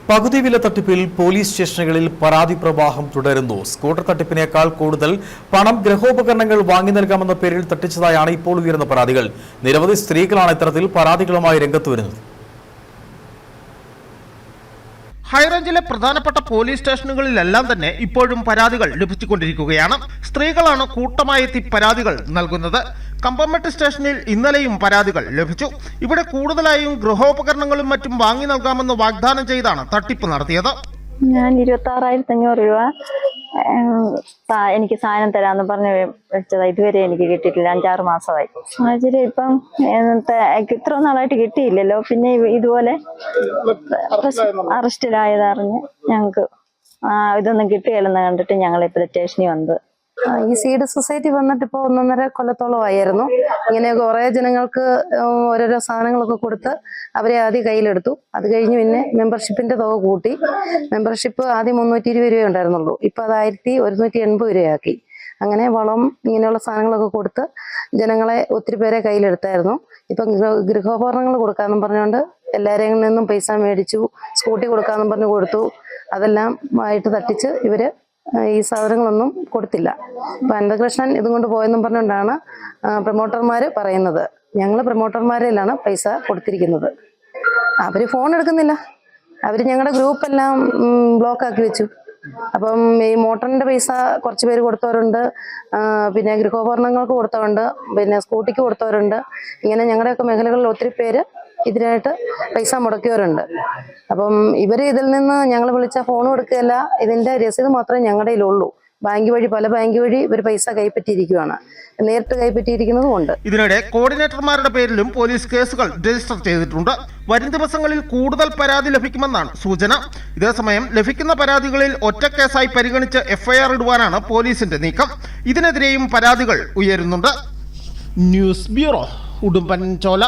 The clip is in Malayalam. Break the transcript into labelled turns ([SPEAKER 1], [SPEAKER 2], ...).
[SPEAKER 1] പകുതി വില തട്ടിപ്പിൽ പോലീസ് സ്റ്റേഷനുകളിൽ പരാതി പ്രവാഹം തുടരുന്നു. സ്കൂട്ടർ തട്ടിപ്പിനേക്കാൾ കൂടുതൽ പണം ഗൃഹോപകരണങ്ങൾ വാങ്ങി നൽകാമെന്ന പേരിൽ തട്ടിച്ചതായാണ് ഇപ്പോൾ ഉയർന്ന പരാതികൾ. നിരവധി സ്ത്രീകളാണ് ഇത്തരത്തിൽ പരാതികളുമായി രംഗത്ത് വരുന്നത്.
[SPEAKER 2] ഹൈറേഞ്ചിലെ പ്രധാനപ്പെട്ട പോലീസ് സ്റ്റേഷനുകളിലെല്ലാം തന്നെ ഇപ്പോഴും പരാതികൾ ലഭിച്ചുകൊണ്ടിരിക്കുകയാണ്. സ്ത്രീകളാണ് കൂട്ടമായെത്തി പരാതികൾ നൽകുന്നത്. കമ്പംമെട്ട് സ്റ്റേഷനിൽ ഇന്നലെയും പരാതികൾ ലഭിച്ചു. ഇവിടെ കൂടുതലായും ഗൃഹോപകരണങ്ങളും മറ്റും വാങ്ങി നൽകാമെന്ന് വാഗ്ദാനം ചെയ്താണ് തട്ടിപ്പ് നടത്തിയത്.
[SPEAKER 3] ഞാൻ 26,500 രൂപ എനിക്ക് സാധനം തരാമെന്ന് പറഞ്ഞ് വെച്ചതാ. ഇതുവരെ എനിക്ക് കിട്ടിയിട്ടില്ല. 5-6 മാസമായി. സാഹചര്യം ഇപ്പം ഇത്ര നാളായിട്ട് കിട്ടിയില്ലല്ലോ. പിന്നെ ഇതുപോലെ അറസ്റ്റിലായതറിഞ്ഞ് ഞങ്ങൾക്ക് ഇതൊന്നും കിട്ടുകയില്ലെന്ന് കണ്ടിട്ട് ഞങ്ങൾ ഇപ്പോൾ സ്റ്റേഷനിൽ വന്നത്.
[SPEAKER 4] ഈ സീഡ് സൊസൈറ്റി വന്നിട്ട് ഇപ്പോൾ 1.5 കൊല്ലത്തോളമായിരുന്നു. ഇങ്ങനെ കുറേ ജനങ്ങൾക്ക് ഓരോരോ സാധനങ്ങളൊക്കെ കൊടുത്ത് അവരെ ആദ്യം കയ്യിലെടുത്തു. അത് കഴിഞ്ഞ് പിന്നെ മെമ്പർഷിപ്പിന്റെ തുക കൂട്ടി. മെമ്പർഷിപ്പ് ആദ്യം 320 രൂപ ഉണ്ടായിരുന്നുള്ളൂ. ഇപ്പം അത് 1180 രൂപയാക്കി. അങ്ങനെ വളം ഇങ്ങനെയുള്ള സാധനങ്ങളൊക്കെ കൊടുത്ത് ജനങ്ങളെ ഒത്തിരി പേരെ കയ്യിലെടുത്തായിരുന്നു. ഇപ്പം ഗൃഹോപകരണങ്ങൾ കൊടുക്കാമെന്നും പറഞ്ഞുകൊണ്ട് എല്ലാവരെയും നിന്നും പൈസ മേടിച്ചു. സ്കൂട്ടി കൊടുക്കാമെന്നും പറഞ്ഞ് കൊടുത്തു. അതെല്ലാം ആയിട്ട് തട്ടിച്ച് ഇവര് ഈ സാധനങ്ങളൊന്നും കൊടുത്തില്ല. അപ്പൊ അനന്തകൃഷ്ണൻ ഇതും കൊണ്ട് പോയെന്നും പറഞ്ഞുകൊണ്ടാണ് പ്രൊമോട്ടർമാർ പറയുന്നത്. ഞങ്ങൾ പ്രൊമോട്ടർമാരിലാണ് പൈസ കൊടുത്തിരിക്കുന്നത്. അവര് ഫോൺ എടുക്കുന്നില്ല. അവര് ഞങ്ങളുടെ ഗ്രൂപ്പെല്ലാം ബ്ലോക്ക് ആക്കി വെച്ചു. അപ്പം ഈ മോട്ടറിന്റെ പൈസ കുറച്ച് പേര് കൊടുത്തവരുണ്ട്, പിന്നെ ഗൃഹോപകരണങ്ങൾക്ക് കൊടുത്തവരുണ്ട്, പിന്നെ സ്കൂട്ടിക്ക് കൊടുത്തവരുണ്ട്. ഇങ്ങനെ ഞങ്ങളുടെയൊക്കെ മേഖലകളിൽ ഒത്തിരി പേര് ഇതിനായിട്ട് പൈസ മുടക്കിയവരുണ്ട്. അപ്പം ഇവര് ഇതിൽ നിന്ന് ഞങ്ങൾ വിളിച്ച ഫോണും എടുക്കുകയല്ല. ഇതിന്റെ രസീത് മാത്രമേ ഞങ്ങളുടെ കയ്യിലുള്ളൂ. ബാങ്ക് വഴി പല ബാങ്ക് വഴി ഇവർ പൈസ കൈപ്പറ്റിയിരിക്കുകയാണ്. നേരിട്ട് കൈപ്പറ്റിയിരിക്കുന്നതും ഉണ്ട്.
[SPEAKER 2] ഇതിനിടെ കോർഡിനേറ്റർമാരുടെ പേരിലും പോലീസ് കേസുകൾ രജിസ്റ്റർ ചെയ്തിട്ടുണ്ട്. വരും ദിവസങ്ങളിൽ കൂടുതൽ പരാതി ലഭിക്കുമെന്നാണ് സൂചന. ഇതേസമയം ലഭിക്കുന്ന പരാതികളിൽ ഒറ്റ കേസായി പരിഗണിച്ച് FIR ഇടുവാനാണ് പോലീസിന്റെ നീക്കം. ഇതിനെതിരെയും പരാതികൾ ഉയരുന്നുണ്ട്. News bureau, Udumbanchola.